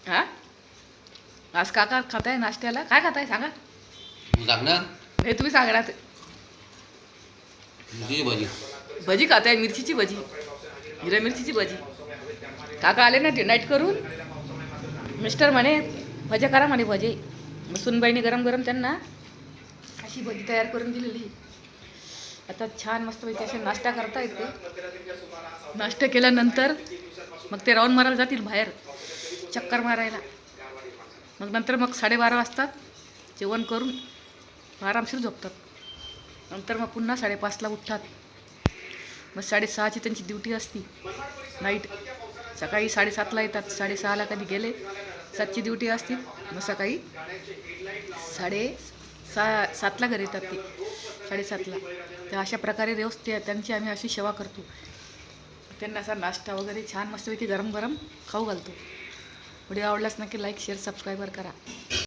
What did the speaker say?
हा आज काका खाताय नाश्त्याला? काय खाताय सांगा. तू सांग ना. हे तुम्ही सांगा ना. मिरचीची भाजी. भजी खाताय, मिरचीची भजी, हिरव्या मिरचीची भजी. काका आले ना नाईट करून. मिस्टर म्हणे भजे करा म्हणे भजे. मग सुनबाईने गरम गरम त्यांना अशी भजी तयार करून दिलेली. आता छान मस्तपैकी असे नाश्ता करता येते. नाश्ता केल्यानंतर मग ते राऊंड मारायला जातील बाहेर चक्कर मारायला. मग नंतर मग 12:30 वाजता जेवण करून आरामशीर झोपतात. नंतर मग पुन्हा 5:30ला उठतात. मग 6:30ची त्यांची ड्युटी असती नाईट. सकाळी 7:30ला येतात. 6:30ला कधी गेले 7ची ड्युटी असती. मग सकाळी 7:30ला घरी येतात ते 7:30ला. तर अशा प्रकारे रोज त्यांची आम्ही अशी सेवा करतो. त्यांना असा नाश्ता वगैरे छान मस्तपैकी गरम गरम खाऊ घालतो. व्हिडिओ आवडल्यास नक्की लाईक शेअर सबस्क्राईबर करा.